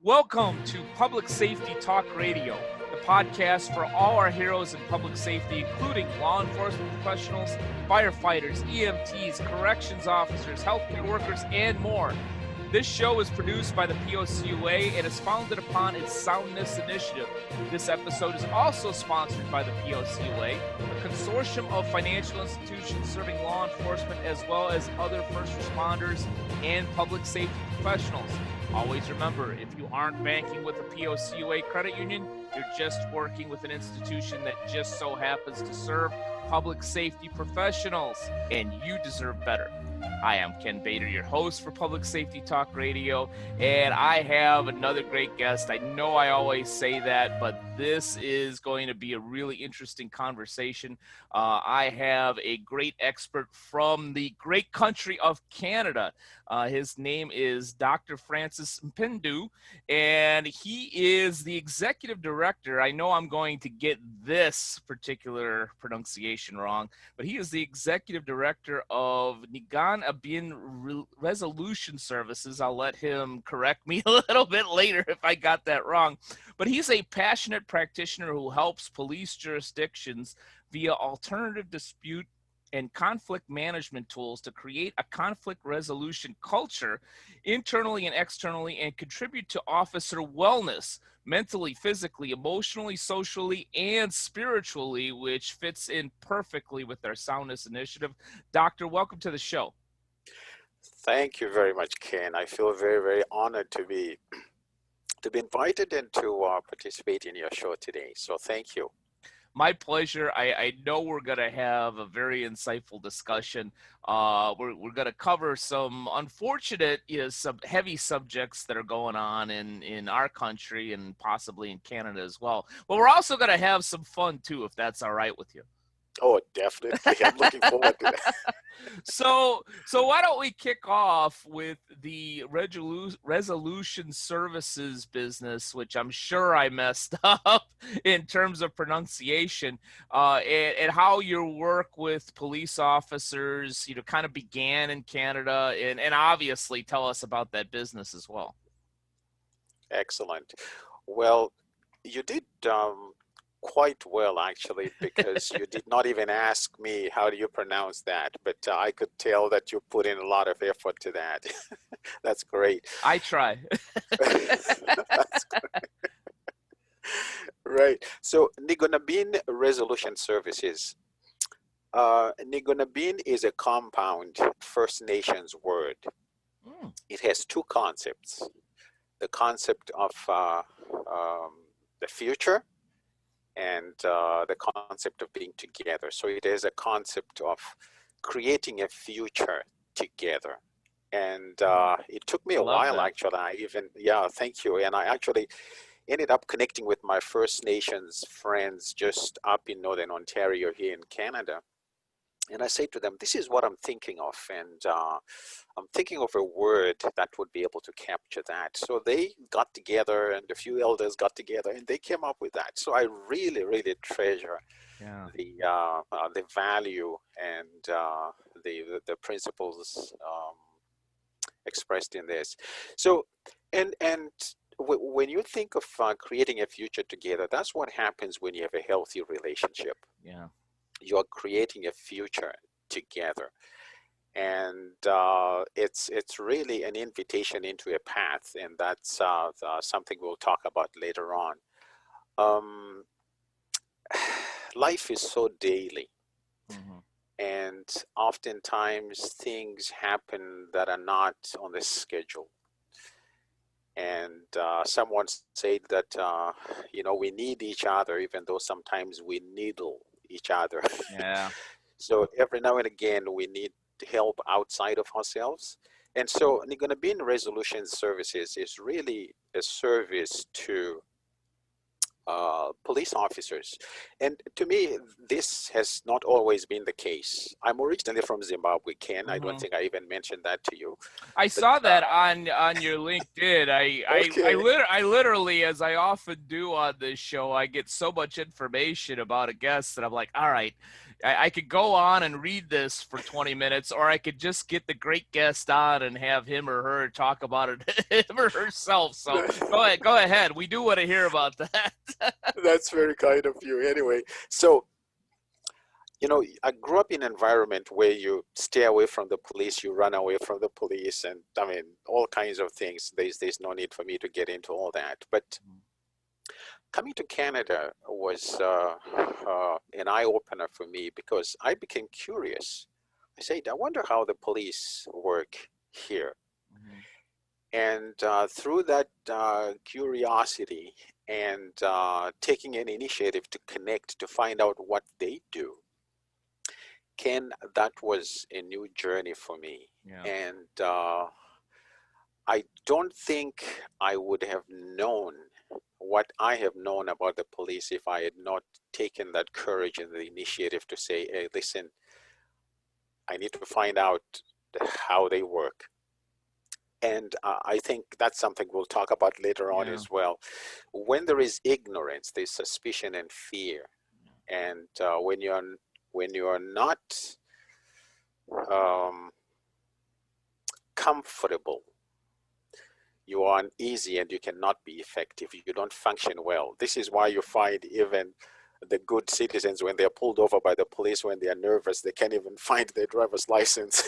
Welcome to Public Safety Talk Radio, the podcast for all our heroes in public safety, including law enforcement professionals, firefighters, EMTs, corrections officers, healthcare workers, and more. This show is produced by the POCUA and is founded upon its Soundness initiative. This episode is also sponsored by the POCUA, a consortium of financial institutions serving law enforcement as well as other first responders and public safety professionals. Always remember, if you aren't banking with a POCUA credit union, you're just working with an institution that just so happens to serve public safety professionals, and you deserve better. I am Ken Bader, your host for Public Safety Talk Radio, and I have another great guest. I know I always say that, but this is going to be a really interesting conversation. I have a great expert from the great country of Canada. His name is Dr. Francis Mpindu, and he is the executive director. I know I'm going to get this particular pronunciation wrong, but he is the executive director of Nigan Abin Resolution Services. I'll let him correct me a little bit later if I got that wrong. But he's a passionate practitioner who helps police jurisdictions via alternative dispute and conflict management tools to create a conflict resolution culture internally and externally and contribute to officer wellness mentally, physically, emotionally, socially, and spiritually, which fits in perfectly with our Soundness initiative. Doctor, welcome to the show. Thank you very much, Ken. I feel very, very honored to be invited and to participate in your show today. So thank you. My pleasure. I know we're going to have a very insightful discussion. We're going to cover some unfortunate, some heavy subjects that are going on in our country and possibly in Canada as well. But we're also going to have some fun too, if that's all right with you. Oh, definitely. I'm looking forward to that. So why don't we kick off with the resolution services business, which I'm sure I messed up in terms of pronunciation, and how your work with police officers, kind of began in Canada, and obviously tell us about that business as well. Excellent. Well, you did quite well, actually, because you did not even ask me how do you pronounce that, but I could tell that you put in a lot of effort to that. That's great. I try. That's great. Right. So Nigonabin Resolution Services. Nigonabin is a compound First Nations word. It has two concepts. The concept of the future and the concept of being together. So it is a concept of creating a future together. And it took me a while, actually. Thank you. And I actually ended up connecting with my First Nations friends just up in Northern Ontario here in Canada. And I say to them, this is what I'm thinking of. And I'm thinking of a word that would be able to capture that. So they got together and a few elders got together and they came up with that. So I really, really treasure the value and the principles expressed in this. So, and when you think of creating a future together, that's what happens when you have a healthy relationship. Yeah. You're creating a future together, and it's really an invitation into a path, and that's something we'll talk about later on. Life is so daily, and oftentimes things happen that are not on the schedule. And someone said that we need each other, even though sometimes we needle each other. Yeah. So every now and again we need help outside of ourselves. And so Nigonabin Resolution Services is really a service to police officers. And to me, this has not always been the case. I'm originally from Zimbabwe, Ken. I don't think I even mentioned that to you. I saw that on your LinkedIn. I literally, as I often do on this show, I get so much information about a guest that I'm like, all right, I could go on and read this for 20 minutes, or I could just get the great guest on and have him or her talk about it, him or herself. So go ahead. We do want to hear about that. That's very kind of you. Anyway, so I grew up in an environment where you stay away from the police, you run away from the police, and I mean all kinds of things. There's no need for me to get into all that. But coming to Canada was an eye opener for me because I became curious. I said, I wonder how the police work here. And through that curiosity and taking an initiative to connect to find out what they do, Ken, that was a new journey for me. Yeah. And I don't think I would have known what I have known about the police if I had not taken that courage and the initiative to say, hey, listen, I need to find out how they work. And I think that's something we'll talk about later on as well. When there is ignorance, there's suspicion and fear. And when you're not comfortable, you are uneasy and you cannot be effective. You don't function well. This is why you find even the good citizens, when they're pulled over by the police, when they are nervous, they can't even find their driver's license.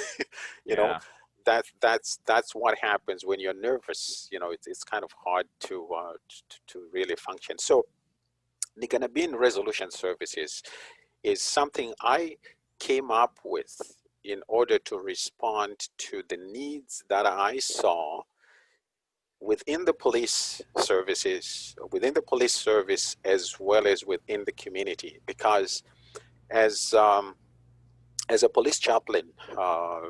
you know, that's what happens when you're nervous. It's kind of hard to really function. So Niganabin resolution services is something I came up with in order to respond to the needs that I saw within the police services, within the police service, as well as within the community. Because as a police chaplain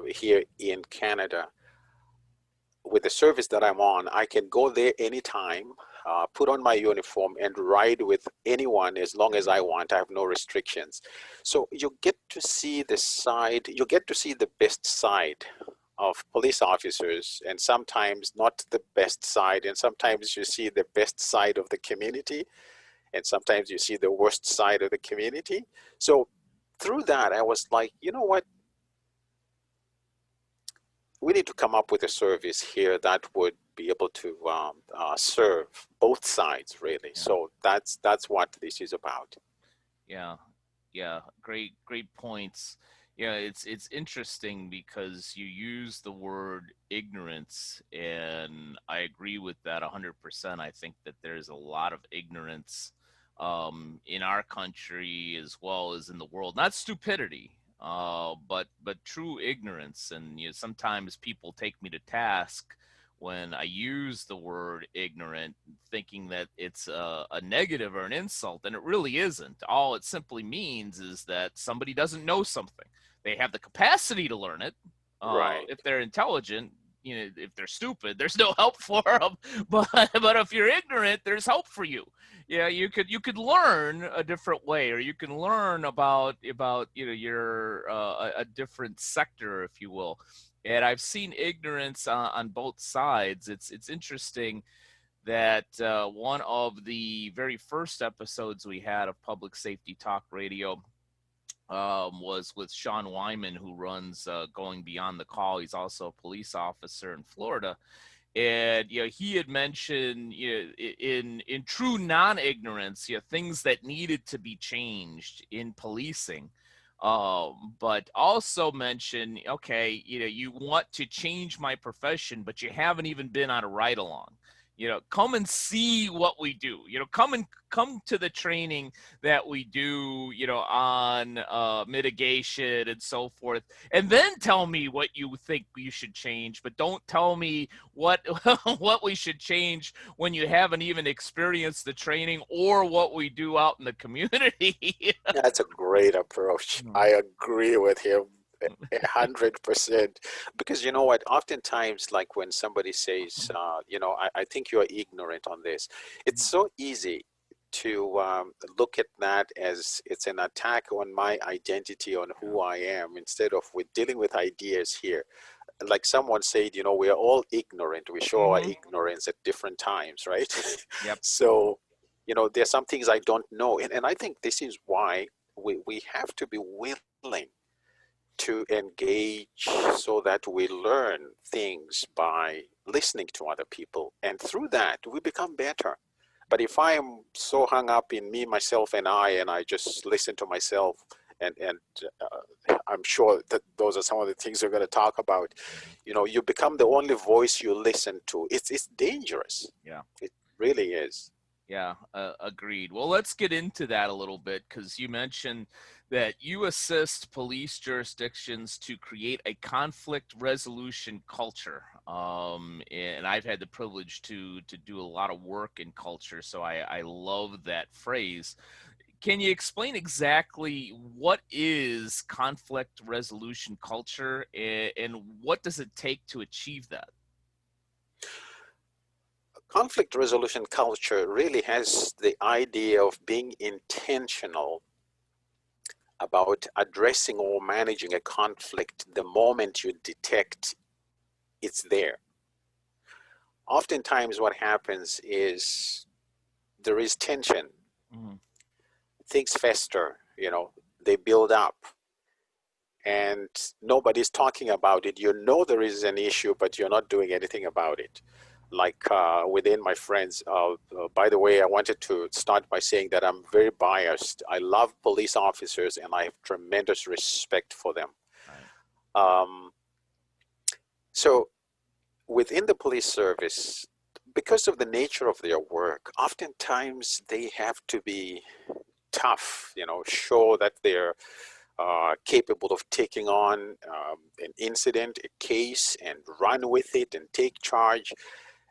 here in Canada, with the service that I'm on, I can go there anytime, put on my uniform and ride with anyone as long as I want. I have no restrictions. So you get to see the best side of police officers, and sometimes not the best side, and sometimes you see the best side of the community, and sometimes you see the worst side of the community. So through that, I was like, you know what? We need to come up with a service here that would be able to serve both sides, really. Yeah. So that's what this is about. Yeah, great points. Yeah, it's interesting because you use the word ignorance, and I agree with that 100%. I think that there's a lot of ignorance in our country as well as in the world. Not stupidity, but true ignorance. And sometimes people take me to task when I use the word ignorant, thinking that it's a negative or an insult, and it really isn't. All it simply means is that somebody doesn't know something. They have the capacity to learn it. Right. If they're intelligent, if they're stupid, there's no help for them. But if you're ignorant, there's hope for you. Yeah, you could learn a different way, or you can learn about your a different sector, if you will. And I've seen ignorance on both sides. It's interesting that one of the very first episodes we had of Public Safety Talk Radio was with Sean Wyman, who runs Going Beyond the Call. He's also a police officer in Florida. And he had mentioned in true non-ignorance, things that needed to be changed in policing. But also mention, okay, you want to change my profession, but you haven't even been on a ride along. Come and see what we do. Come to the training that we do, on mitigation and so forth, and then tell me what you think you should change. But don't tell me what what we should change when you haven't even experienced the training or what we do out in the community. That's a great approach. I agree with him 100%, because you know what, oftentimes, like when somebody says I think you're ignorant on this, it's so easy to look at that as it's an attack on my identity, on who I am, instead of we're dealing with ideas here. Like someone said, we are all ignorant. We show our ignorance at different times, right? Yep. So there's some things I don't know, and I think this is why we have to be willing to engage so that we learn things by listening to other people. And through that, we become better. But if I am so hung up in me, myself, and I just listen to myself, and I'm sure that those are some of the things we're going to talk about. You know, you become the only voice you listen to. It's dangerous. Yeah. It really is. Yeah, agreed. Well, let's get into that a little bit because you mentioned that you assist police jurisdictions to create a conflict resolution culture. And I've had the privilege to do a lot of work in culture, so I love that phrase. Can you explain exactly what is conflict resolution culture and what does it take to achieve that? Conflict resolution culture really has the idea of being intentional about addressing or managing a conflict the moment you detect it's there. Oftentimes what happens is there is tension. Mm-hmm. Things fester, you know, they build up, and nobody's talking about it. You know there is an issue, but you're not doing anything about it. Like within my friends, by the way, I wanted to start by saying that I'm very biased. I love police officers and I have tremendous respect for them. Right. So within the police service, because of the nature of their work, oftentimes they have to be tough, you know, show that they're capable of taking on an incident, a case, and run with it and take charge.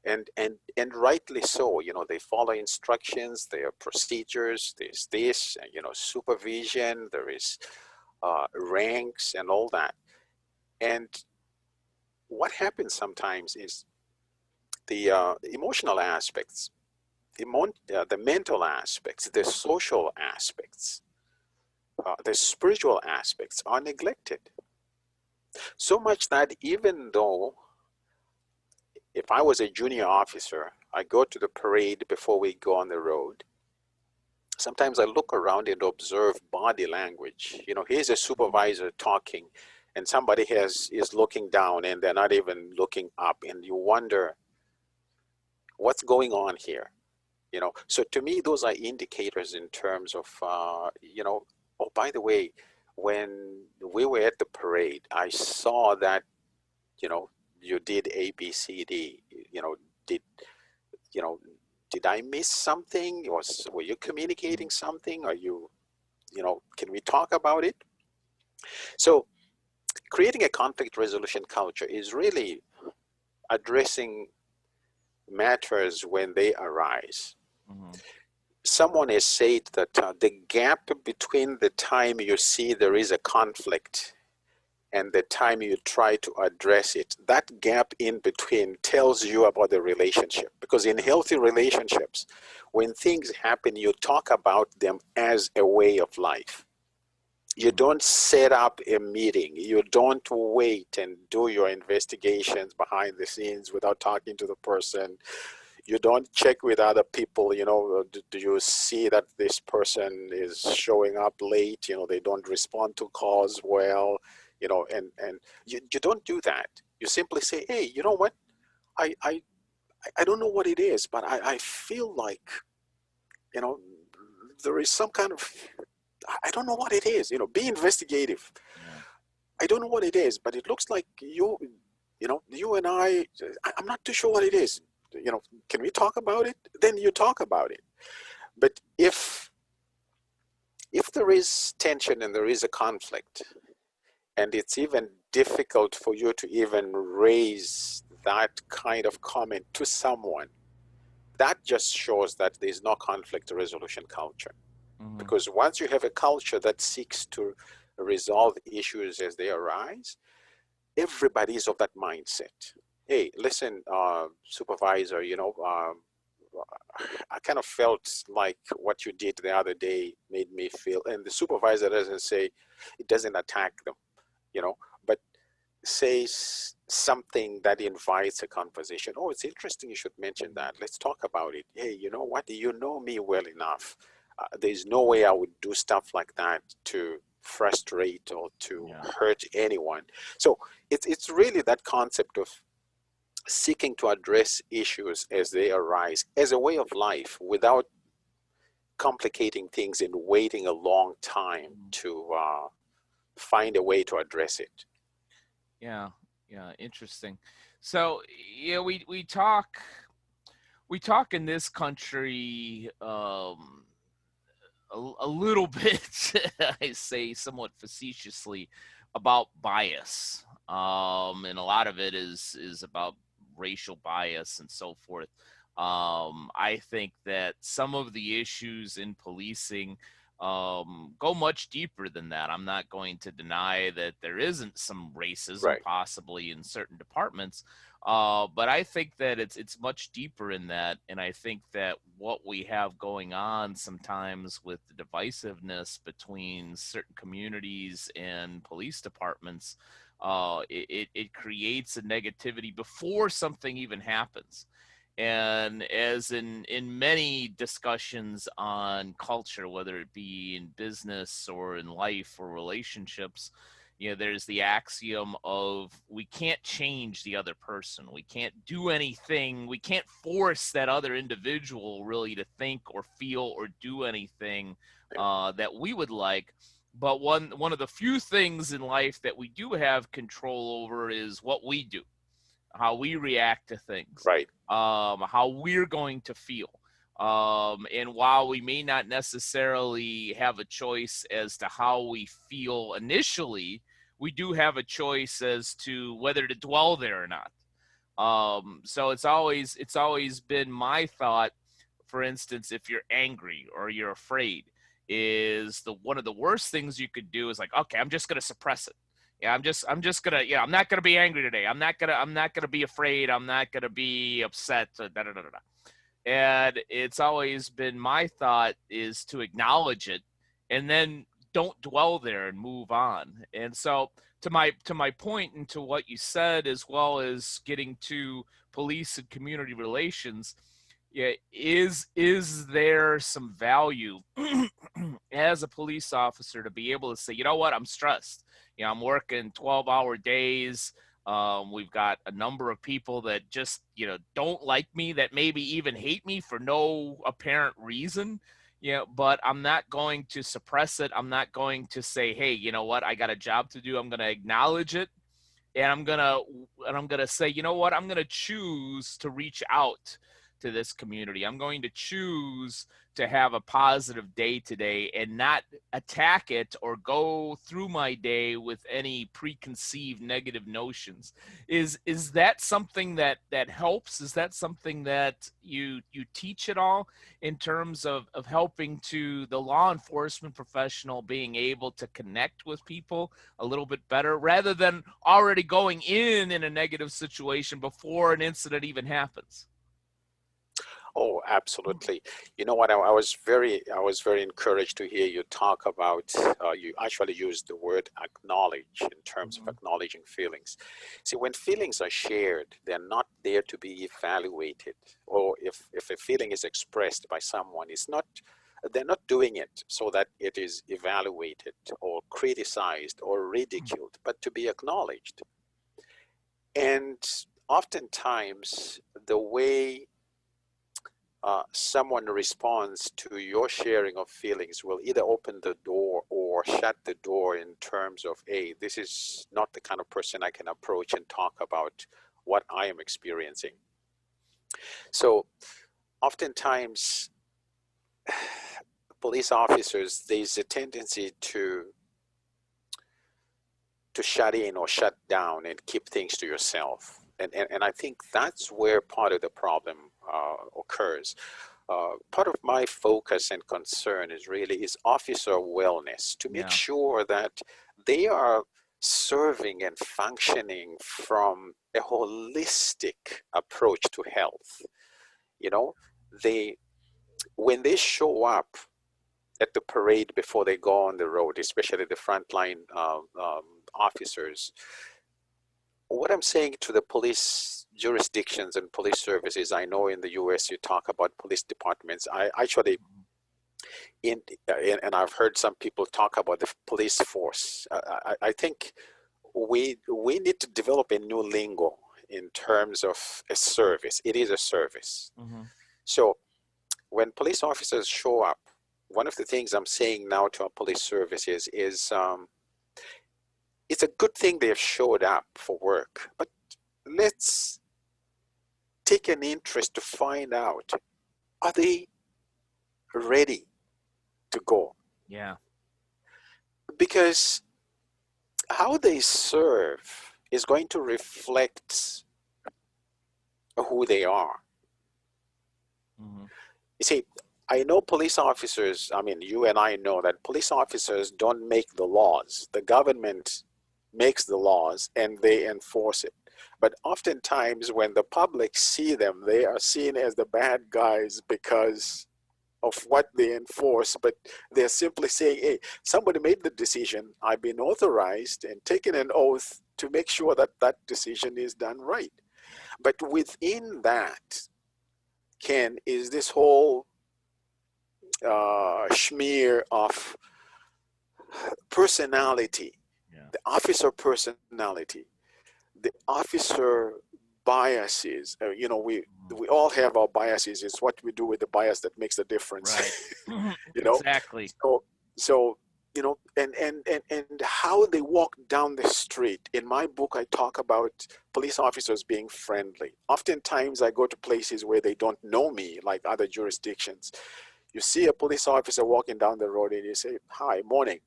And rightly so. You know, they follow instructions, there are procedures, there's this, you know, supervision, there is ranks and all that. And what happens sometimes is the emotional aspects, the mental aspects, the social aspects, the spiritual aspects are neglected. So much that even though if I was a junior officer, I go to the parade before we go on the road. Sometimes I look around and observe body language. You know, here's a supervisor talking and somebody is looking down and they're not even looking up, and you wonder what's going on here. You know, so to me, those are indicators in terms of, you know, oh, by the way, when we were at the parade, I saw that, you know, you did A, B, C, D, you know, did, you know, did I miss something? Were you communicating something? Are you, you know, can we talk about it? So creating a conflict resolution culture is really addressing matters when they arise. Mm-hmm. Someone has said that the gap between the time you see there is a conflict and the time you try to address it, that gap in between tells you about the relationship. Because in healthy relationships, when things happen, you talk about them as a way of life. You don't set up a meeting. You don't wait and do your investigations behind the scenes without talking to the person. You don't check with other people, you know, do you see that this person is showing up late? You know, they don't respond to calls well, you know, and you don't do that. You simply say, hey, you know what? I don't know what it is, but I feel like, you know, there is some kind of, I don't know what it is, you know, be investigative. Yeah. I don't know what it is, but it looks like you know, you and I'm not too sure what it is. You know, can we talk about it? Then you talk about it. But if there is tension and there is a conflict, and it's even difficult for you to even raise that kind of comment to someone, that just shows that there's no conflict resolution culture. Mm-hmm. Because once you have a culture that seeks to resolve issues as they arise, everybody is of that mindset. Hey, listen, supervisor, you know, I kind of felt like what you did the other day made me feel, and the supervisor doesn't say, it doesn't attack them, you know, but says something that invites a conversation. Oh, it's interesting you should mention that. Let's talk about it. Hey, you know what? You know me well enough. There's no way I would do stuff like that to frustrate or to hurt anyone. So it's really that concept of seeking to address issues as they arise as a way of life without complicating things and waiting a long time to find a way to address it. Yeah, interesting. So yeah, we talk in this country a little bit, I say somewhat facetiously, about bias, and a lot of it is about racial bias and so forth. I think that some of the issues in policing go much deeper than that. I'm not going to deny that there isn't some racism Right. possibly in certain departments, but I think that it's much deeper in that, and I think that what we have going on sometimes with the divisiveness between certain communities and police departments, it creates a negativity before something even happens. And as in many discussions on culture, whether it be in business or in life or relationships, there's the axiom of we can't change the other person. We can't do anything. We can't force that other individual really to think or feel or do anything that we would like. But one of the few things in life that we do have control over is what we do, how we react to things, Right. How we're going to feel. And while we may not necessarily have a choice as to how we feel initially, we do have a choice as to whether to dwell there or not. So it's always been my thought, for instance, if you're angry or you're afraid, is the one of the worst things you could do is like, okay, I'm just gonna suppress it. Yeah, I'm just gonna, I'm not gonna be angry today. I'm not gonna be afraid. I'm not gonna be upset. Da, da, da, da, da. And it's always been my thought is to acknowledge it and then don't dwell there and move on. And so to my point and to what you said, as well as getting to police and community relations, yeah, is there some value as a police officer to be able to say, you know what, I'm stressed. I'm working 12-hour days. We've got a number of people that just, don't like me, that maybe even hate me for no apparent reason. But I'm not going to suppress it. I'm not going to say, hey, you know what, I got a job to do. I'm going to acknowledge it. And I'm gonna say, you know what, I'm gonna choose to reach out to this community. I'm going to choose to have a positive day today and not attack it or go through my day with any preconceived negative notions. Is that something that helps? Is that something that you teach at all in terms of helping to the law enforcement professional being able to connect with people a little bit better rather than already going in a negative situation before an incident even happens? Oh, absolutely. You know what? I was very encouraged to hear you talk about. You actually used the word acknowledge in terms of acknowledging feelings. See, when feelings are shared, they're not there to be evaluated. Or if a feeling is expressed by someone, they're not doing it so that it is evaluated or criticized or ridiculed, but to be acknowledged. And oftentimes, the way someone responds to your sharing of feelings will either open the door or shut the door in terms of, hey, this is not the kind of person I can approach and talk about what I am experiencing. So oftentimes, police officers, there's a tendency to shut in or shut down and keep things to yourself. And I think that's where part of the problem occurs. Part of my focus and concern is officer wellness, to make sure that they are serving and functioning from a holistic approach to health. When they show up at the parade before they go on the road, especially the frontline officers, what I'm saying to the police jurisdictions and police services, I know in the US you talk about police departments. I actually And I've heard some people talk about the police force. I think we need to develop a new lingo in terms of a service. It is a service. Mm-hmm. So when police officers show up, one of the things I'm saying now to our police services is it's a good thing they've showed up for work, but let's take an interest to find out, are they ready to go? Yeah. Because how they serve is going to reflect who they are. Mm-hmm. You see, I know police officers, I mean, you and I know that police officers don't make the laws. The government makes the laws and they enforce it. But oftentimes when the public see them, they are seen as the bad guys because of what they enforce, but they're simply saying, hey, somebody made the decision, I've been authorized and taken an oath to make sure that that decision is done right. But within that is this whole smear of personality, Yeah. the officer personality, the officer biases. We all have our biases. It's what we do with the bias that makes the difference. Right. you know. Exactly. So and how they walk down the street. In my book, I talk about police officers being friendly. Oftentimes, I go to places where they don't know me, like other jurisdictions. You see a police officer walking down the road, and you say, "Hi, morning."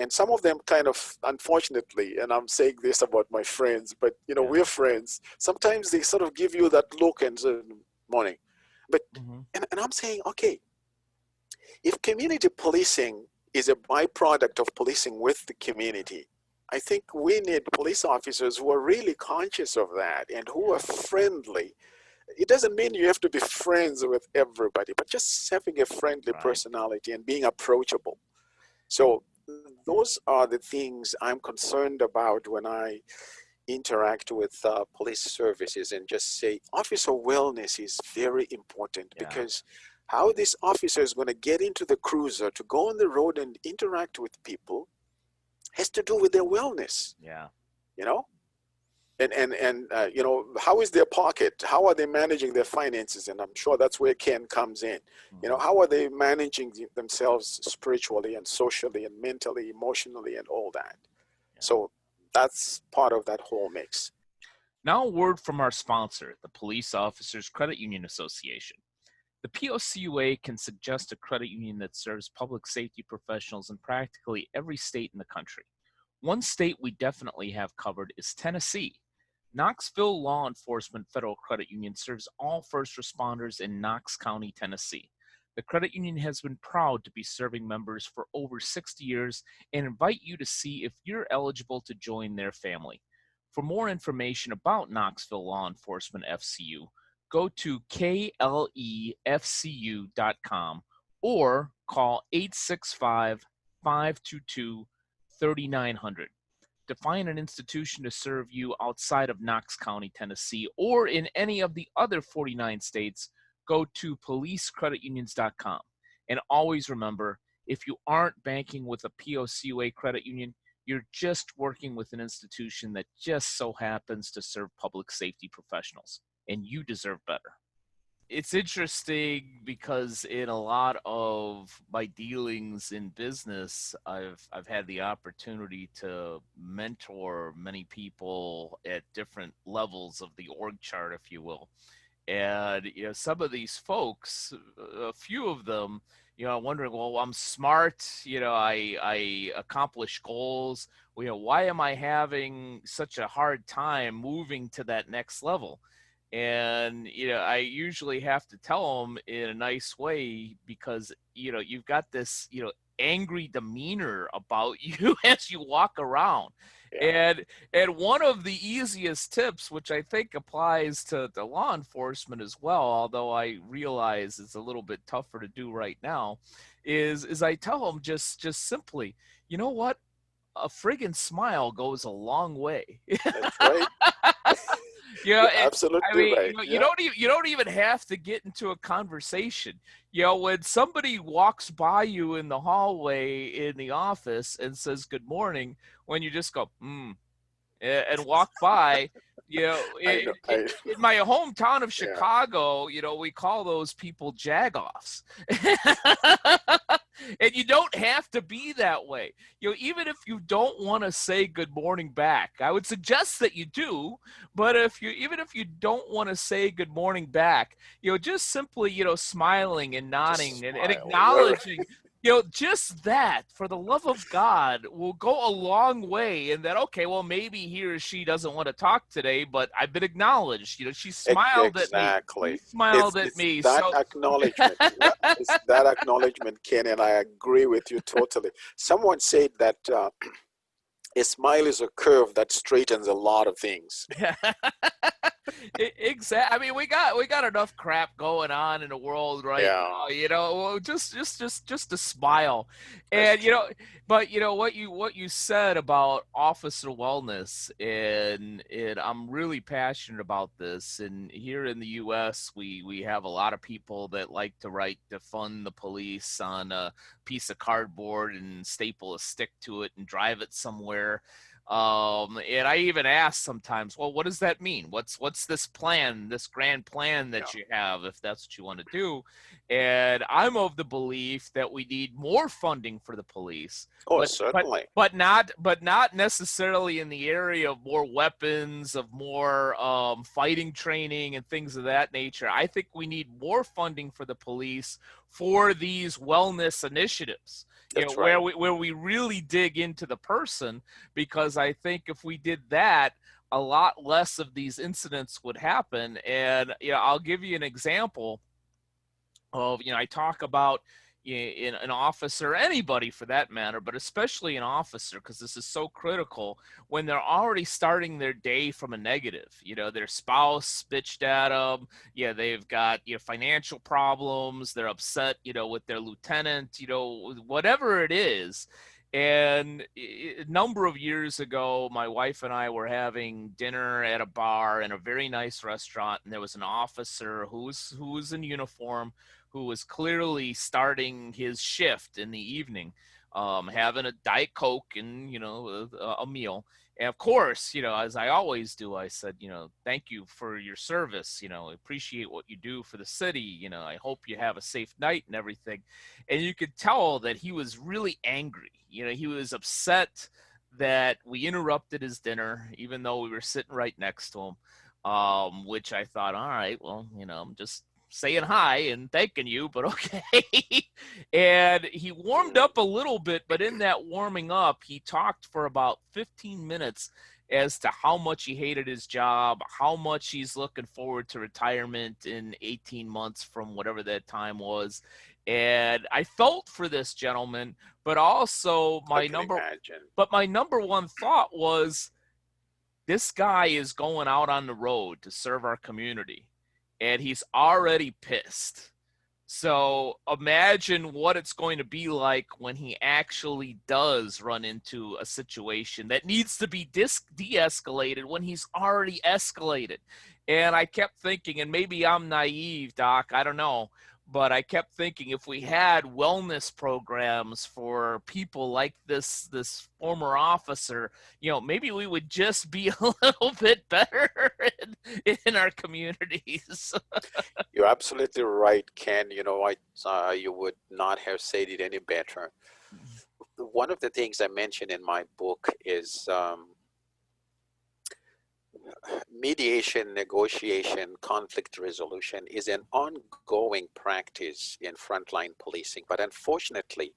And some of them kind of, unfortunately, and I'm saying this about my friends, but Yeah. we're friends. Sometimes they sort of give you that look and say, morning. But Mm-hmm. and I'm saying, okay, if community policing is a byproduct of policing with the community, I think we need police officers who are really conscious of that and who are friendly. It doesn't mean you have to be friends with everybody, but just having a friendly Right. personality and being approachable. So those are the things I'm concerned about when I interact with police services, and just say officer wellness is very important. Yeah. Because how this officer is going to get into the cruiser to go on the road and interact with people has to do with their wellness. Yeah. you know and how is their pocket, how are they managing their finances? And I'm sure that's where Ken comes in. Mm-hmm. How are they managing themselves spiritually and socially and mentally, emotionally, and all that? Yeah. So that's part of that whole mix. Now, a word from our sponsor, the Police Officers Credit Union Association. The POCUA can suggest a credit union that serves public safety professionals in practically every state in the country. One state we definitely have covered is Tennessee. Knoxville Law Enforcement Federal Credit Union serves all first responders in Knox County, Tennessee. The credit union has been proud to be serving members for over 60 years and invite you to see if you're eligible to join their family. For more information about Knoxville Law Enforcement FCU, go to klefcu.com or call 865-522-3900. To find an institution to serve you outside of Knox County, Tennessee, or in any of the other 49 states, go to policecreditunions.com. And always remember, if you aren't banking with a POCUA credit union, you're just working with an institution that just so happens to serve public safety professionals, and you deserve better. It's interesting because in a lot of my dealings in business, I've had the opportunity to mentor many people at different levels of the org chart, if you will. And some of these folks, a few of them, I'm wondering, well, I'm smart, I accomplish goals. Why am I having such a hard time moving to that next level? And I usually have to tell them in a nice way, because you've got this angry demeanor about you as you walk around. Yeah. And one of the easiest tips, which I think applies to law enforcement as well, although I realize it's a little bit tougher to do right now, is I tell them just simply, you know what, a friggin' smile goes a long way. That's right. You're And I absolutely mean, right. you Yeah. don't even have to get into a conversation. When somebody walks by you in the hallway in the office and says good morning, when you just go and walk by. I know. In my hometown of Yeah. Chicago, we call those people jagoffs. And you don't have to be that way. Even if you don't want to say good morning back, I would suggest that you do. But even if you don't want to say good morning back, just simply, smiling and Just nodding and smile. Yeah. acknowledging, just that, for the love of God, will go a long way in that, okay, well, maybe he or she doesn't want to talk today, but I've been acknowledged. She smiled at me. He Exactly. smiled at It's me. that So, acknowledgement. Yeah, it's that acknowledgement, Ken, and I agree with you totally. Someone said that a smile is a curve that straightens a lot of things. exactly. I mean, we got enough crap going on in the world right Yeah, now. Well, just a smile, that's and true. but what you said about officer wellness, and I'm really passionate about this. And here in the U.S., we have a lot of people that like to write defund the police on a piece of cardboard and staple a stick to it and drive it somewhere. And I even ask sometimes, well, what does that mean? What's this plan, this grand plan Yeah. that you have, if that's what you want to do? And I'm of the belief that we need more funding for the police, Oh, but but certainly. but not necessarily in the area of more weapons, of more fighting training and things of that nature. I think we need more funding for the police for these wellness initiatives. That's Where right. we really dig into the person, because I think if we did that, a lot less of these incidents would happen. And I'll give you an example of, I talk about in an officer, anybody for that matter, but especially an officer, because this is so critical when they're already starting their day from a negative. Their spouse bitched at them. Yeah, they've got financial problems. They're upset, with their lieutenant. Whatever it is. And a number of years ago, my wife and I were having dinner at a bar in a very nice restaurant, and there was an officer who was in uniform, who was clearly starting his shift in the evening, having a Diet Coke and a meal. And of course, as I always do, I said, thank you for your service. Appreciate what you do for the city. I hope you have a safe night and everything. And you could tell that he was really angry. He was upset that we interrupted his dinner, even though we were sitting right next to him. Which I thought, all right, well, I'm just saying hi and thanking you, but okay. And he warmed Mm, up a little bit, but in that warming up, he talked for about 15 minutes as to how much he hated his job, how much he's looking forward to retirement in 18 months from whatever that time was. And I felt for this gentleman, but also I can imagine. my number one thought was, this guy is going out on the road to serve our community, and he's already pissed. So imagine what it's going to be like when he actually does run into a situation that needs to be de-escalated when he's already escalated. And I kept thinking, and maybe I'm naive, Doc, I don't know, but I kept thinking, if we had wellness programs for people like this former officer, maybe we would just be a little bit better in our communities. You're absolutely right, Ken. You would not have said it any better. One of the things I mentioned in my book is mediation, negotiation, conflict resolution is an ongoing practice in frontline policing. But unfortunately,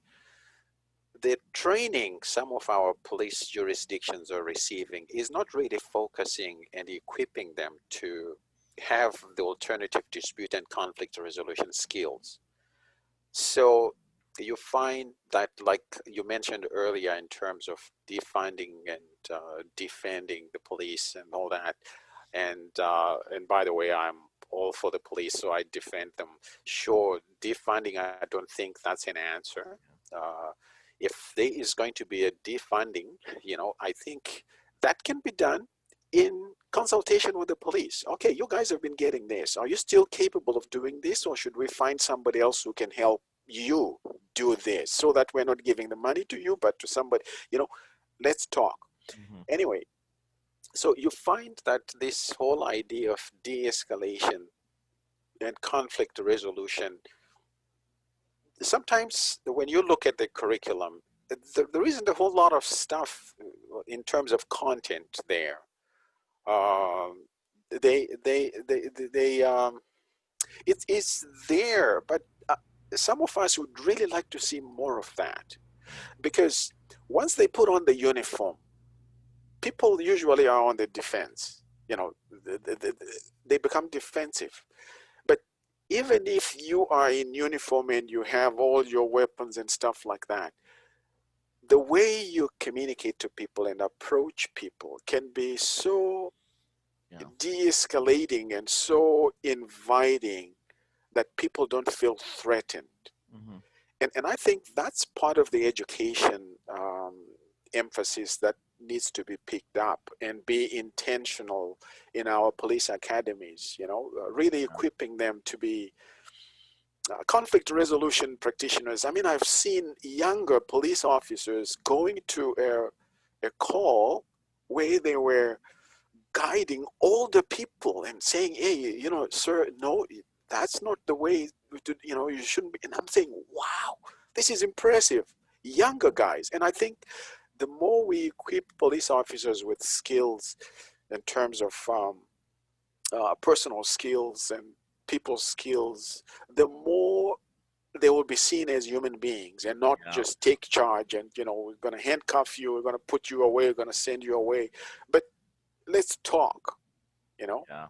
the training some of our police jurisdictions are receiving is not really focusing and equipping them to have the alternative dispute and conflict resolution skills. So you find that, like you mentioned earlier, in terms of defunding and defending the police and all that, and by the way, I'm all for the police, so I defend them. Sure, defunding, I don't think that's an answer. If there is going to be a defunding, I think that can be done. in consultation with the police. Okay, you guys have been getting this. Are you still capable of doing this, or should we find somebody else who can help you do this, so that we're not giving the money to you, but to somebody, let's talk. Mm-hmm. Anyway, so you find that this whole idea of de-escalation and conflict resolution, sometimes when you look at the curriculum, there isn't a whole lot of stuff in terms of content there. It's there, but some of us would really like to see more of that, because once they put on the uniform, people usually are on the defense. They become defensive. But even if you are in uniform and you have all your weapons and stuff like that, the way you communicate to people and approach people can be so de-escalating and so inviting that people don't feel threatened. Mm-hmm. And I think that's part of the education emphasis that needs to be picked up and be intentional in our police academies, really equipping them to be conflict resolution practitioners. I mean, I've seen younger police officers going to a call where they were guiding older people and saying, hey, sir, no, that's not the way you shouldn't be. And I'm saying, wow, this is impressive. Younger guys. And I think the more we equip police officers with skills in terms of personal skills and people skills, the more they will be seen as human beings and not just take charge and, we're going to handcuff you, we're going to put you away, we're going to send you away. But let's talk, Yeah.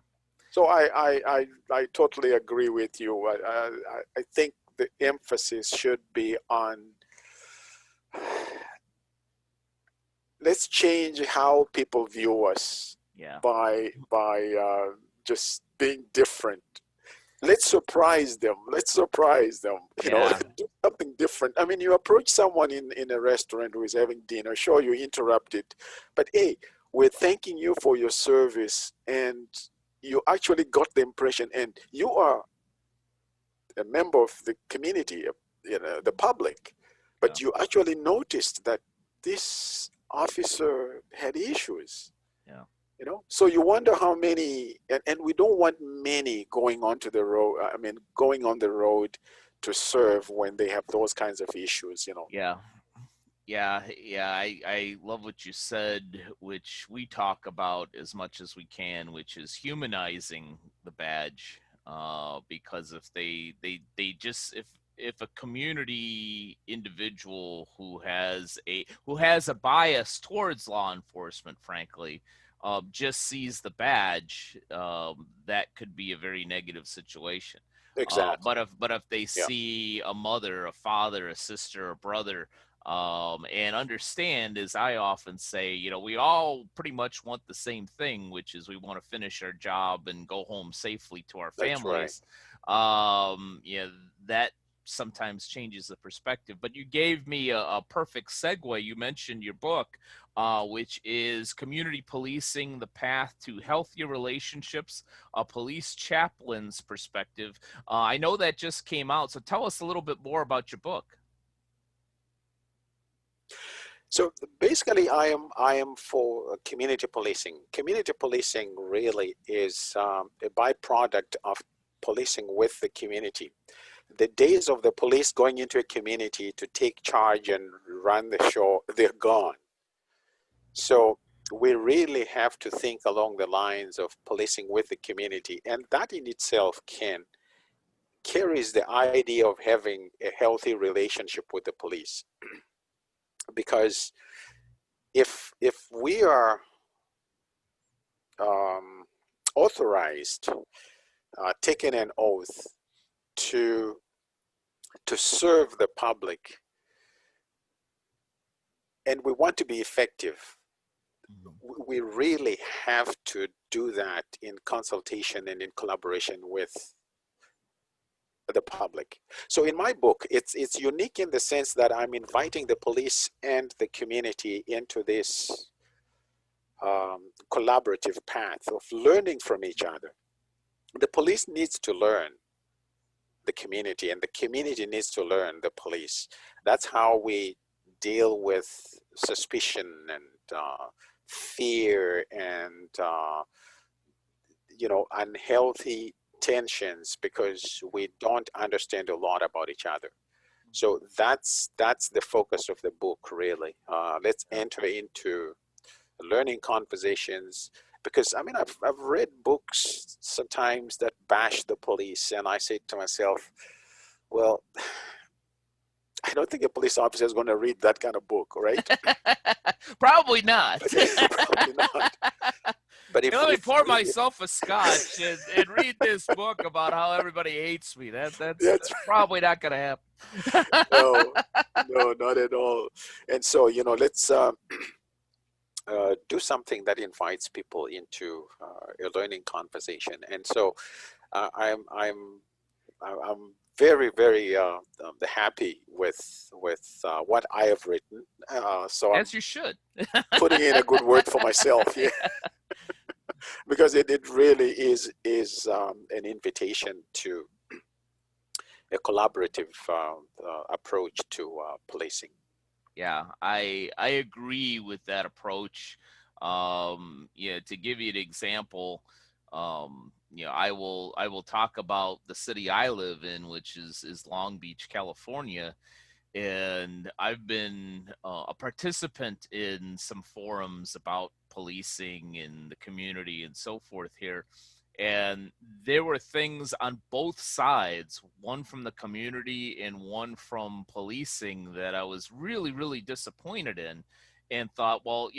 So I totally agree with you. I think the emphasis should be on, let's change how people view us by just being different. Let's surprise them. Do something different. I mean, you approach someone in a restaurant who is having dinner, sure, you interrupt it, but hey, we're thanking you for your service, and you actually got the impression, and you are a member of the community, the public, but you actually noticed that this officer had issues. So you wonder how many, and we don't want many going on the road to serve when they have those kinds of issues, I love what you said, which we talk about as much as we can, which is humanizing the badge, because if a community individual who has a bias towards law enforcement, frankly, just sees the badge, that could be a very negative situation. Exactly. But if they see a mother, a father, a sister, a brother, and understand, as I often say, we all pretty much want the same thing, which is we want to finish our job and go home safely to our families. That's right. That sometimes changes the perspective. But you gave me a perfect segue. You mentioned your book, which is Community Policing, the Path to Healthier Relationships, a Police Chaplain's Perspective. I know that just came out, so tell us a little bit more about your book. So basically, I am for community policing. Community policing really is a byproduct of policing with the community. The days of the police going into a community to take charge and run the show, they're gone. So we really have to think along the lines of policing with the community, and that in itself carries the idea of having a healthy relationship with the police. Because if we are authorized, taking an oath to serve the public, and we want to be effective, we really have to do that in consultation and in collaboration with the public. So in my book, it's unique in the sense that I'm inviting the police and the community into this collaborative path of learning from each other. The police needs to learn the community, and the community needs to learn the police. That's how we deal with suspicion and fear and unhealthy tensions, because we don't understand a lot about each other. So that's the focus of the book, really. Let's enter into learning conversations, because I mean, I've read books sometimes that bash the police, and I say to myself, well, I don't think a police officer is going to read that kind of book, right? Probably not. Probably not. But let me pour myself a scotch and read this book about how everybody hates me. That's probably not going to happen. No, not at all. And so, let's do something that invites people into a learning conversation. And so, I'm very, very happy with what I have written. So as you should. Putting in a good word for myself, yeah. Because it really is an invitation to a collaborative approach to policing. Yeah, I agree with that approach. To give you an example, I will talk about the city I live in, which is Long Beach, California. And I've been a participant in some forums about policing in the community and so forth here. And there were things on both sides, one from the community and one from policing, that I was really, really disappointed in, and thought, well,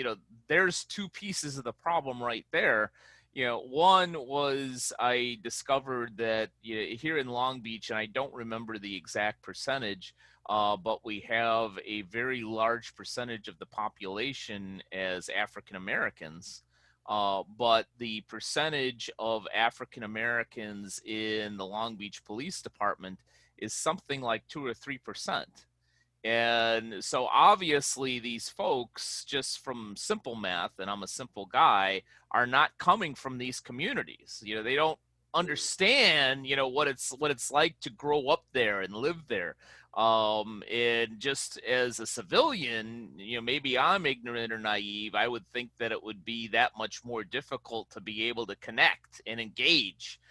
there's two pieces of the problem right there. One was I discovered that here in Long Beach, and I don't remember the exact percentage, but we have a very large percentage of the population as African Americans. But the percentage of African Americans in the Long Beach Police Department is something like 2 or 3%. And so obviously these folks, just from simple math, and I'm a simple guy, are not coming from these communities. They don't understand, what it's like to grow up there and live there. And just as a civilian, maybe I'm ignorant or naive. I would think that it would be that much more difficult to be able to connect and engage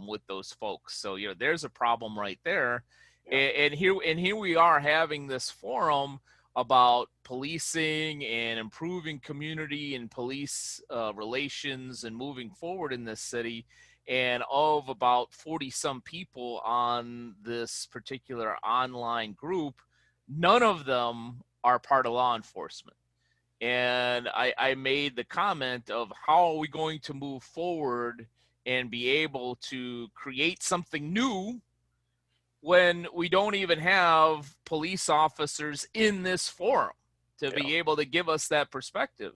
with those folks. So, there's a problem right there. Yeah. And here we are having this forum about policing and improving community and police relations and moving forward in this city. And of about 40 some people on this particular online group, none of them are part of law enforcement. And I made the comment of, how are we going to move forward and be able to create something new when we don't even have police officers in this forum to be able to give us that perspective.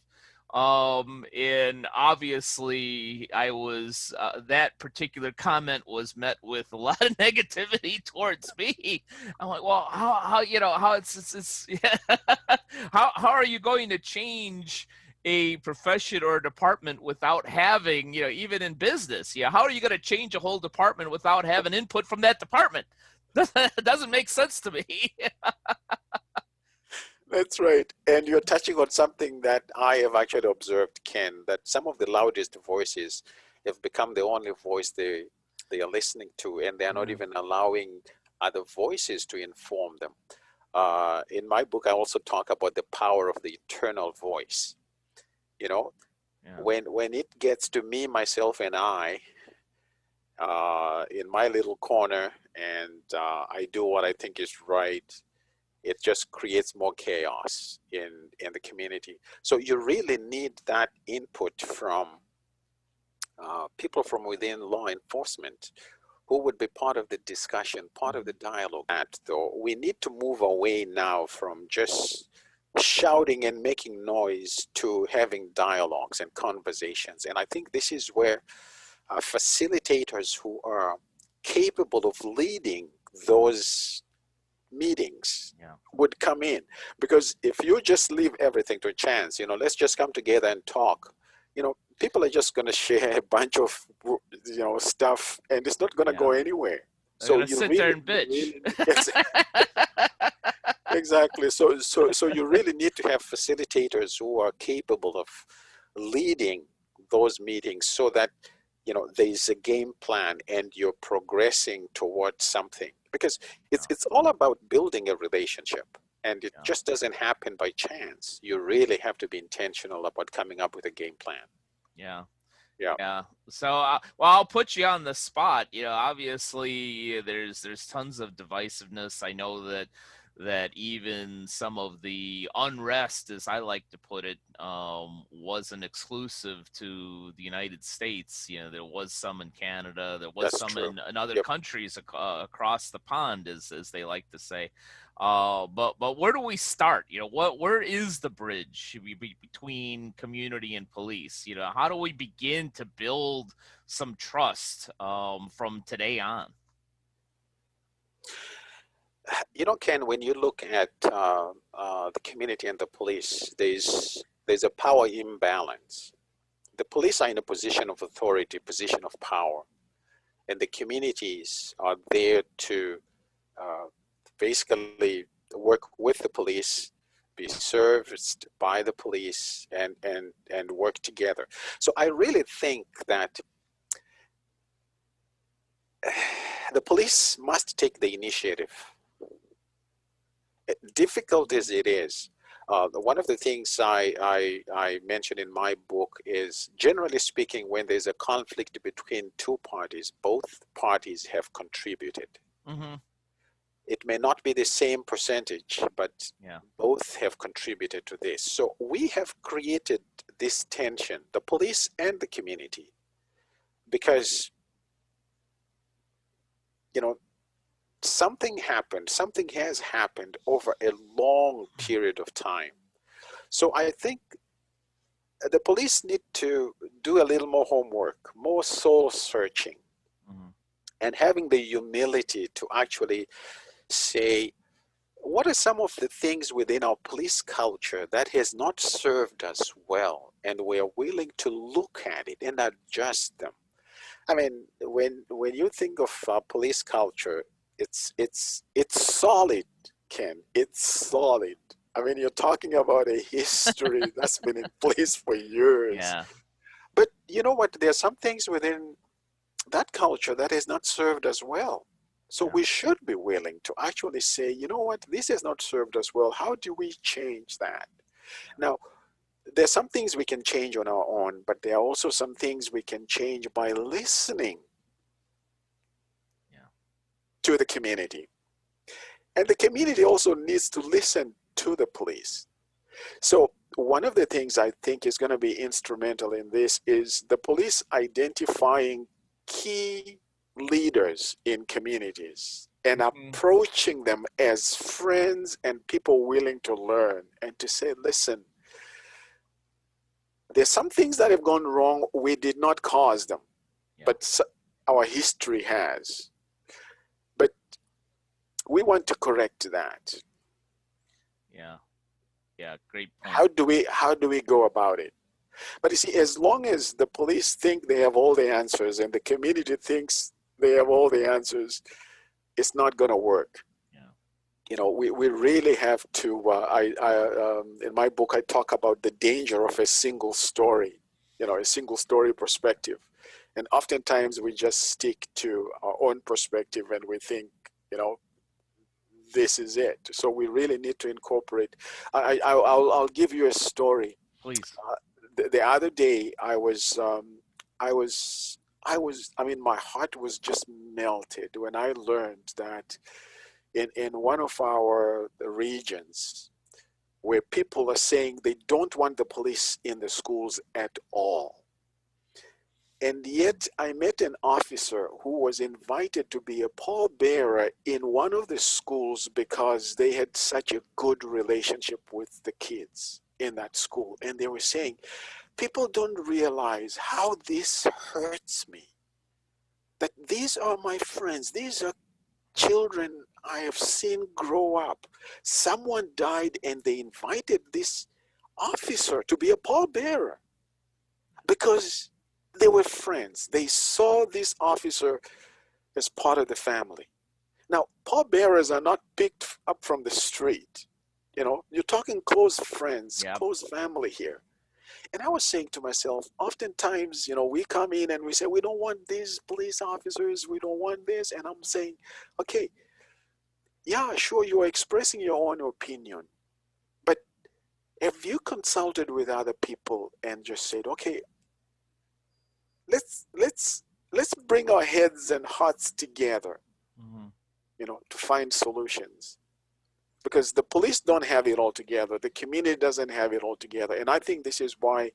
And obviously I was, that particular comment was met with a lot of negativity towards me. I'm like, well, how it's how are you going to change a profession or a department without having, even in business, how are you going to change a whole department without having input from that department? It doesn't make sense to me. That's right. And you're touching on something that I have actually observed, Ken, that some of the loudest voices have become the only voice they are listening to, and they're not even allowing other voices to inform them. In my book, I also talk about the power of the eternal voice. When it gets to me, myself, and I, in my little corner, and I do what I think is right, it just creates more chaos in the community. So you really need that input from people from within law enforcement who would be part of the discussion, part of the dialogue. Though we need to move away now from just shouting and making noise to having dialogues and conversations. And I think this is where facilitators who are capable of leading those meetings Yeah. would come in. Because if you just leave everything to chance, let's just come together and talk, people are just going to share a bunch of, stuff, and it's not going to Yeah. go anywhere. They're So gonna sit there and bitch. exactly. So you really need to have facilitators who are capable of leading those meetings, so that there's a game plan and you're progressing towards something, because Yeah. it's all about building a relationship, and it Yeah. just doesn't happen by chance. You really have to be intentional about coming up with a game plan. Yeah. Yeah, Yeah. So, well, I'll put you on the spot. Obviously, there's tons of divisiveness. I know that even some of the unrest, as I like to put it, wasn't exclusive to the United States. There was some in Canada. There was that's some true. in other Yep. countries across the pond, as they like to say. But where do we start? Where is the bridge between community and police? How do we begin to build some trust from today on? Ken, when you look at the community and the police, there's a power imbalance. The police are in a position of authority, position of power, and the communities are there to uh, basically work with the police, be serviced by the police, and work together. So I really think that the police must take the initiative, difficult as it is. One of the things I mentioned in my book is, generally speaking, when there's a conflict between two parties, both parties have contributed. Mm-hmm. It may not be the same percentage, but Yeah. both have contributed to this. So we have created this tension, the police and the community, because, something happened, something has happened over a long period of time. So I think the police need to do a little more homework, more soul searching, Mm-hmm. and having the humility to actually say, what are some of the things within our police culture that has not served us well, and we're willing to look at it and adjust them? I mean, when you think of police culture, it's solid, Ken. It's solid. I mean, you're talking about a history that's been in place for years. Yeah. But you know what? There are some things within that culture that has not served us well. So Yeah. we should be willing to actually say, you know what? This has not served us well. How do we change that? Now, there's some things we can change on our own, but there are also some things we can change by listening Yeah. to the community. And the community also needs to listen to the police. So one of the things I think is going to be instrumental in this is the police identifying key leaders in communities and Mm-hmm. approaching them as friends and people willing to learn, and to say, listen, there's some things that have gone wrong. We did not cause them, Yeah. but our history has. But we want to correct that. Yeah. Yeah. Great point. How do we go about it? But you see, as long as the police think they have all the answers and the community thinks they have all the answers, it's not going to work. Yeah. We really have to. In my book, I talk about the danger of a single story, a single story perspective. And oftentimes we just stick to our own perspective and we think, this is it. So we really need to incorporate. I'll give you a story. Please. The other day I mean, my heart was just melted when I learned that in one of our regions, where people are saying they don't want the police in the schools at all. And yet I met an officer who was invited to be a pallbearer in one of the schools because they had such a good relationship with the kids in that school. And they were saying, people don't realize how this hurts me. That these are my friends. These are children I have seen grow up. Someone died and they invited this officer to be a pallbearer because they were friends. They saw this officer as part of the family. Now, pallbearers are not picked up from the street. You know, you're talking close friends, Yep. close family here. And I was saying to myself, oftentimes, you know, we come in and we say, we don't want these police officers, we don't want this. And I'm saying, okay, yeah, sure, you're expressing your own opinion. But have you consulted with other people and just said, okay, let's bring our heads and hearts together, you know, to find solutions? Because the police don't have it all together. The community doesn't have it all together. And I think this is why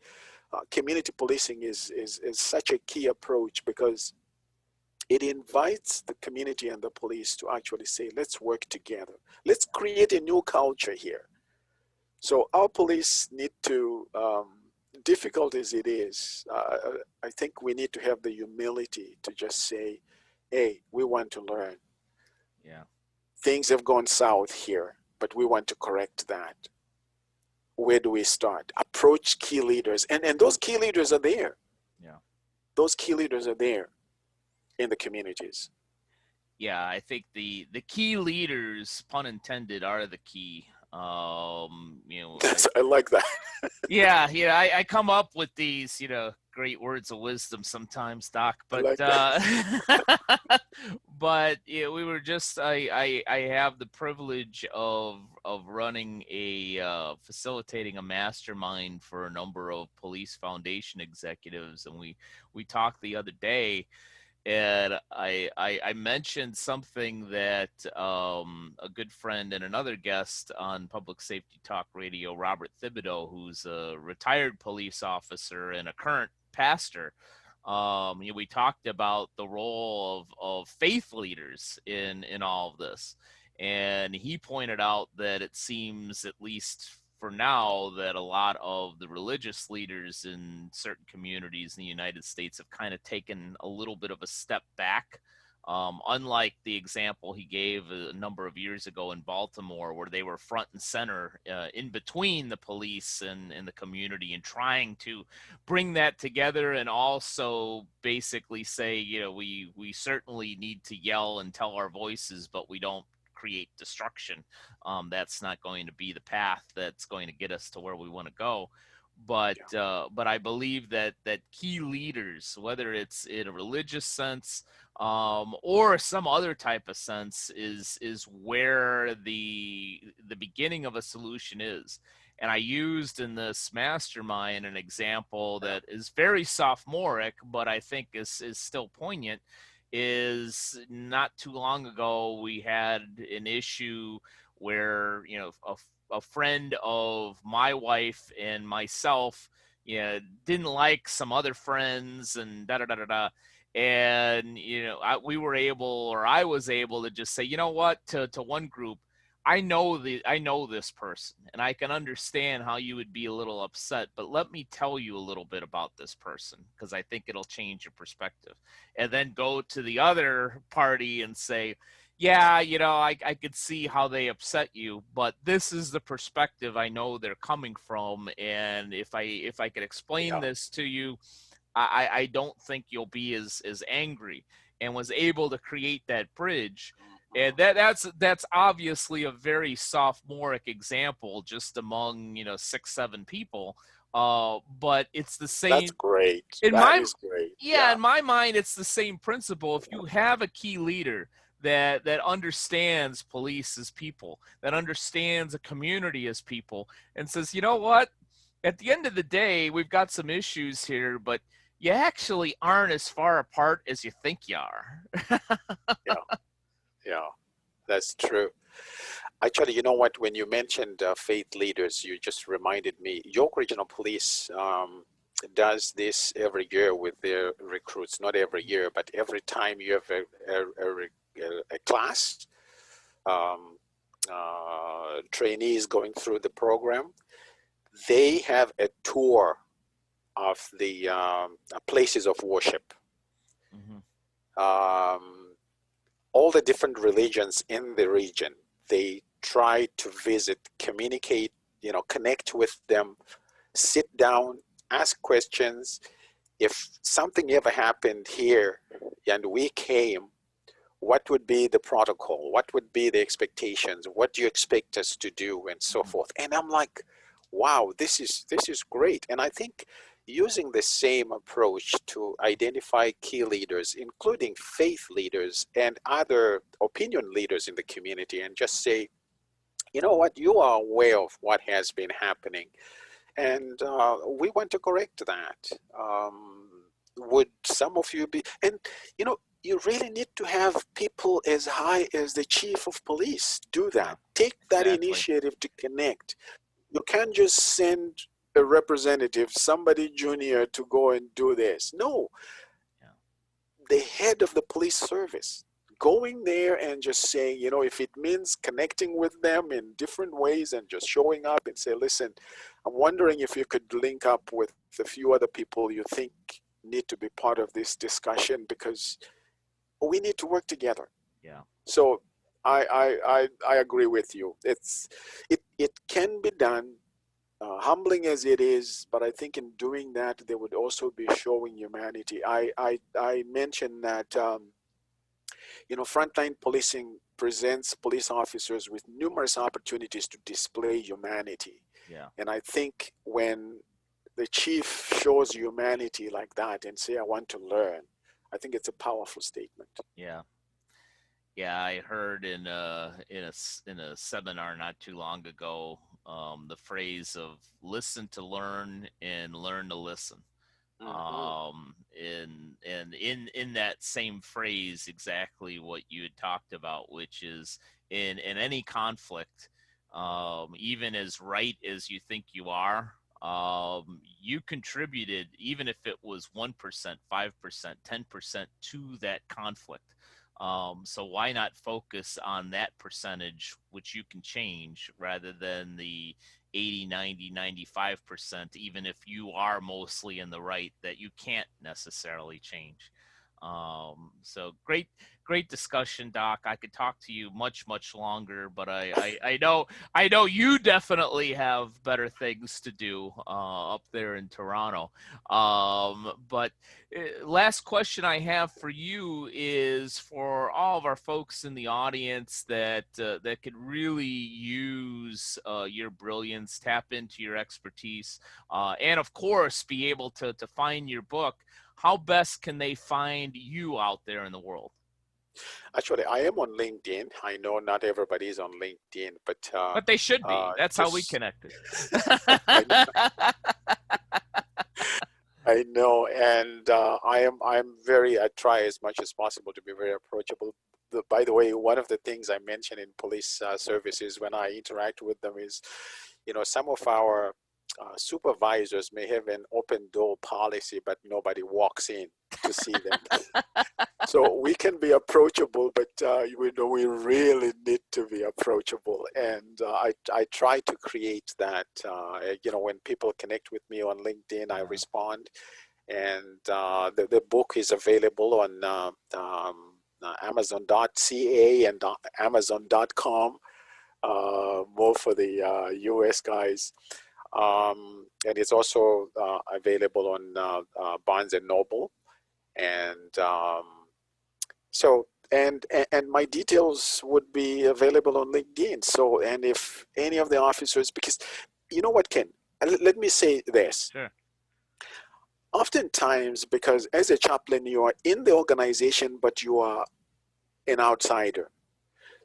community policing is such a key approach, because it invites the community and the police to actually say, let's work together. Let's create a new culture here. So our police need to, difficult as it is, I think we need to have the humility to just say, hey, we want to learn. Yeah. Things have gone south here, but we want to correct that. Where do we start? Approach key leaders. And those key leaders are there. Yeah. Those key leaders are there in the communities. Yeah, I think the key leaders, pun intended, are the key. You know, I like that. yeah, I come up with these, you know, great words of wisdom sometimes, Doc. But but yeah, we were just I have the privilege of running a facilitating a mastermind for a number of police foundation executives, and we talked the other day. And I mentioned something that a good friend and another guest on Public Safety Talk Radio, Robert Thibodeau, who's a retired police officer and a current pastor, you know, we talked about the role of faith leaders in all of this. And he pointed out that it seems, at least for now, that a lot of the religious leaders in certain communities in the United States have kind of taken a little bit of a step back. Unlike the example he gave a number of years ago in Baltimore, where they were front and center in between the police and the community, and trying to bring that together, and also basically say, you know, we certainly need to yell and tell our voices, but we don't create destruction. That's not going to be the path that's going to get us to where we want to go. But I believe that key leaders, whether it's in a religious sense or some other type of sense, is where the beginning of a solution is. And I used in this mastermind an example that is very sophomoric, but I think is still poignant. Is not too long ago we had an issue where, you know, a friend of my wife and myself, you know, didn't like some other friends and da da da da da. And, you know, I was able to just say, you know what, to one group, I know this person, and I can understand how you would be a little upset, but let me tell you a little bit about this person, because I think it'll change your perspective. And then go to the other party and say, yeah, you know, I could see how they upset you, but this is the perspective I know they're coming from, and if I could explain this to you, I don't think you'll be as angry. And was able to create that bridge. And that's obviously a very sophomoric example, just among, you know, 6-7 people. But it's the same. That's great. Is great. Yeah, in my mind, it's the same principle. If you have a key leader that understands police as people, that understands a community as people, and says, you know what, at the end of the day, we've got some issues here, but you actually aren't as far apart as you think you are. Yeah, that's true. Actually, you know what? When you mentioned faith leaders, you just reminded me. York Regional Police does this every year with their recruits. Not every year, but every time you have a class, trainees going through the program, they have a tour of the places of worship. Mm-hmm. all the different religions in the region. They try to visit, communicate, connect with them, sit down, ask questions. If something ever happened here and we came, what would be the protocol? What would be the expectations? What do you expect us to do, and so forth? And I'm like, wow, this is great. And I think using the same approach to identify key leaders, including faith leaders and other opinion leaders in the community, and just say, you know what, you are aware of what has been happening, and we want to correct that. Would some of you be, and you really need to have people as high as the chief of police do that. Take that initiative to connect. You can't just send a representative, somebody junior, to go and do this. No, the head of the police service going there and just saying, if it means connecting with them in different ways and just showing up and say, listen, I'm wondering if you could link up with a few other people you think need to be part of this discussion, because we need to work together. Yeah. So I agree with you. It can be done, humbling as it is, but I think in doing that, they would also be showing humanity. I mentioned that, frontline policing presents police officers with numerous opportunities to display humanity. Yeah. And I think when the chief shows humanity like that and say, I want to learn, I think it's a powerful statement. Yeah. Yeah, I heard in a seminar not too long ago the phrase of listen to learn and learn to listen. And in that same phrase, exactly what you had talked about, which is in any conflict, even as right as you think you are, you contributed, even if it was 1%, 5%, 10% to that conflict. So why not focus on that percentage, which you can change, rather than the 80, 90, 95%, even if you are mostly in the right, that you can't necessarily change. So great discussion, Doc. I could talk to you much longer, but I know you definitely have better things to do up there in Toronto. But last question I have for you is for all of our folks in the audience that could really use your brilliance, tap into your expertise, and of course be able to find your book. How best can they find you out there in the world? Actually, I am on LinkedIn. I know not everybody is on LinkedIn, but they should be. That's how we connected. I know, and I try as much as possible to be very approachable. By the way, one of the things I mention in police services when I interact with them is, some of our supervisors may have an open door policy, but nobody walks in to see them. So we can be approachable, but we really need to be approachable. And I try to create that. When people connect with me on LinkedIn, I respond. And the book is available on Amazon.ca and Amazon.com, more for the US guys. And it's also available on Barnes and Noble. And and my details would be available on LinkedIn. So, and if any of the officers, because you know what, Ken, let me say this. Sure. Oftentimes, because as a chaplain, you are in the organization, but you are an outsider.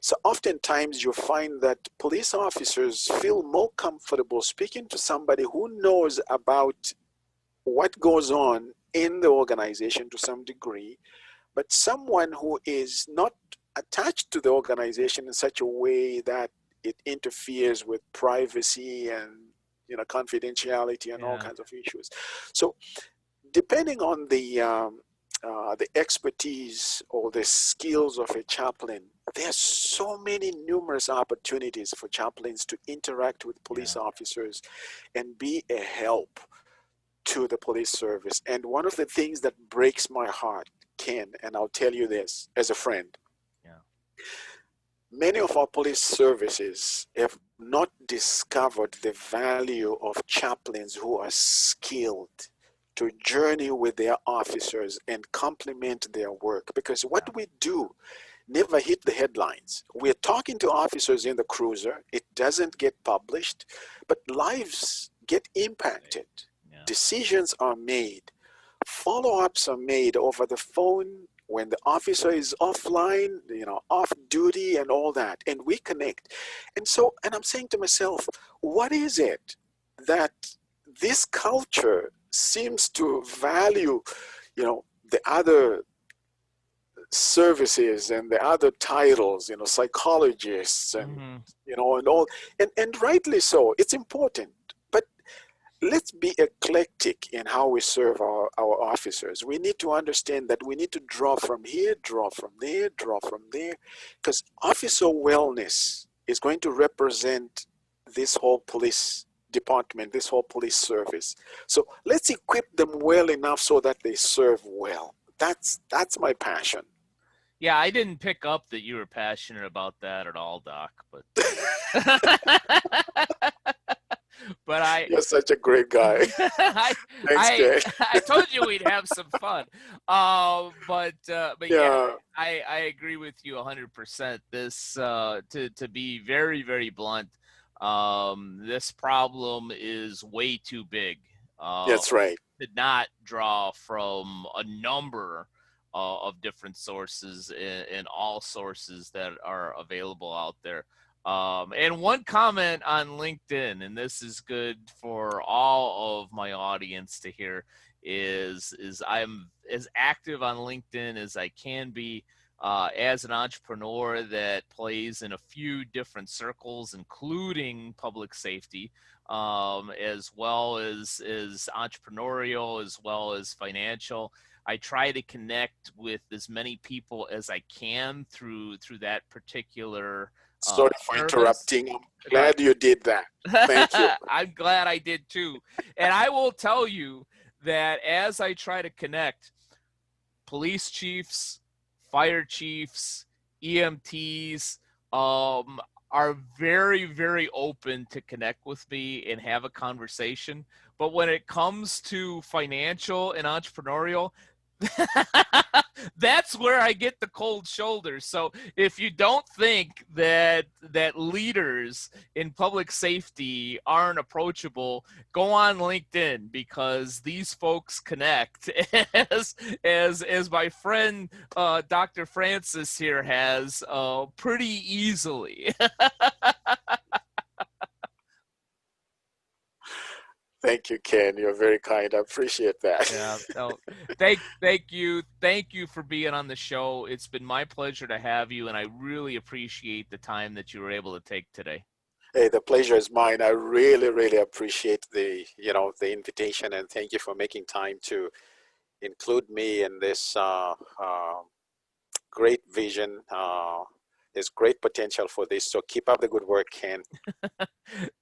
So oftentimes you find that police officers feel more comfortable speaking to somebody who knows about what goes on in the organization to some degree, but someone who is not attached to the organization in such a way that it interferes with privacy and confidentiality and all kinds of issues. So depending on the expertise or the skills of a chaplain, there are so many numerous opportunities for chaplains to interact with police officers and be a help to the police service. And one of the things that breaks my heart, Ken, and I'll tell you this as a friend, Many of our police services have not discovered the value of chaplains who are skilled to journey with their officers and complement their work, because what we do never hit the headlines. We're talking to officers in the cruiser, it doesn't get published, but lives get impacted. Yeah. Decisions are made, follow-ups are made over the phone when the officer is offline, off duty and all that, and we connect. And I'm saying to myself, what is it that this culture seems to value, the other services and the other titles, psychologists and, and all, and rightly so, it's important. But let's be eclectic in how we serve our officers. We need to understand that we need to draw from here, draw from there, draw from there, because officer wellness is going to represent this whole police department, this whole police service. So let's equip them well enough so that they serve well. That's my passion. Yeah, I didn't pick up that you were passionate about that at all, Doc, but but You're such a great guy. I told you we'd have some fun. But yeah, I agree with you 100%. This to be very, very blunt, this problem is way too big. That's right. To not draw from a number of different sources and all sources that are available out there. And one comment on LinkedIn, and this is good for all of my audience to hear, is I'm as active on LinkedIn as I can be as an entrepreneur that plays in a few different circles, including public safety, as well as entrepreneurial, as well as financial. I try to connect with as many people as I can through that particular Sorry for interrupting. I'm glad you did that. Thank you. I'm glad I did too. And I will tell you that as I try to connect, police chiefs, fire chiefs, EMTs are very, very open to connect with me and have a conversation. But when it comes to financial and entrepreneurial, that's where I get the cold shoulders. So if you don't think that leaders in public safety aren't approachable, go on LinkedIn, because these folks connect as my friend Dr. Francis here has pretty easily. Thank you, Ken. You're very kind. I appreciate that. Yeah. No, thank you for being on the show. It's been my pleasure to have you, and I really appreciate the time that you were able to take today. Hey, the pleasure is mine. I really, really appreciate the invitation, and thank you for making time to include me in this great vision. There's great potential for this, so keep up the good work, Ken.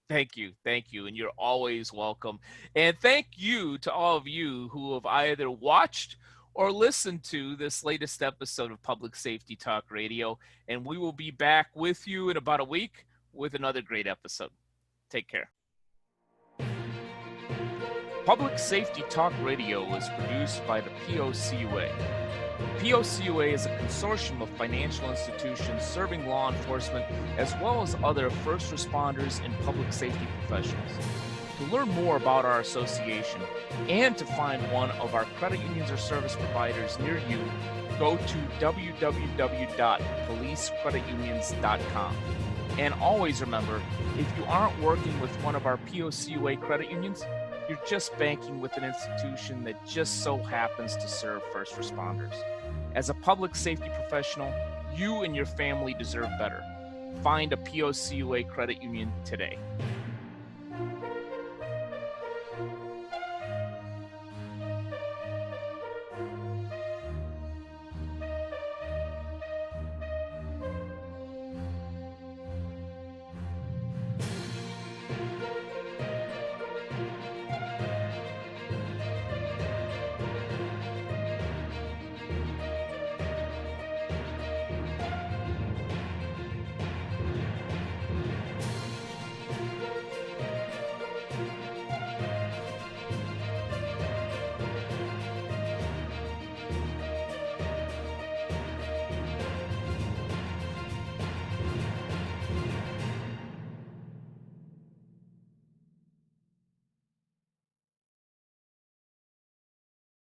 Thank you, and you're always welcome. And thank you to all of you who have either watched or listened to this latest episode of Public Safety Talk Radio, and we will be back with you in about a week with another great episode. Take care. Public Safety Talk Radio is produced by the POCUA. POCUA is a consortium of financial institutions serving law enforcement as well as other first responders and public safety professionals. To learn more about our association and to find one of our credit unions or service providers near you, go to www.policecreditunions.com. And always remember, if you aren't working with one of our POCUA credit unions, you're just banking with an institution that just so happens to serve first responders. As a public safety professional, you and your family deserve better. Find a POCUA credit union today.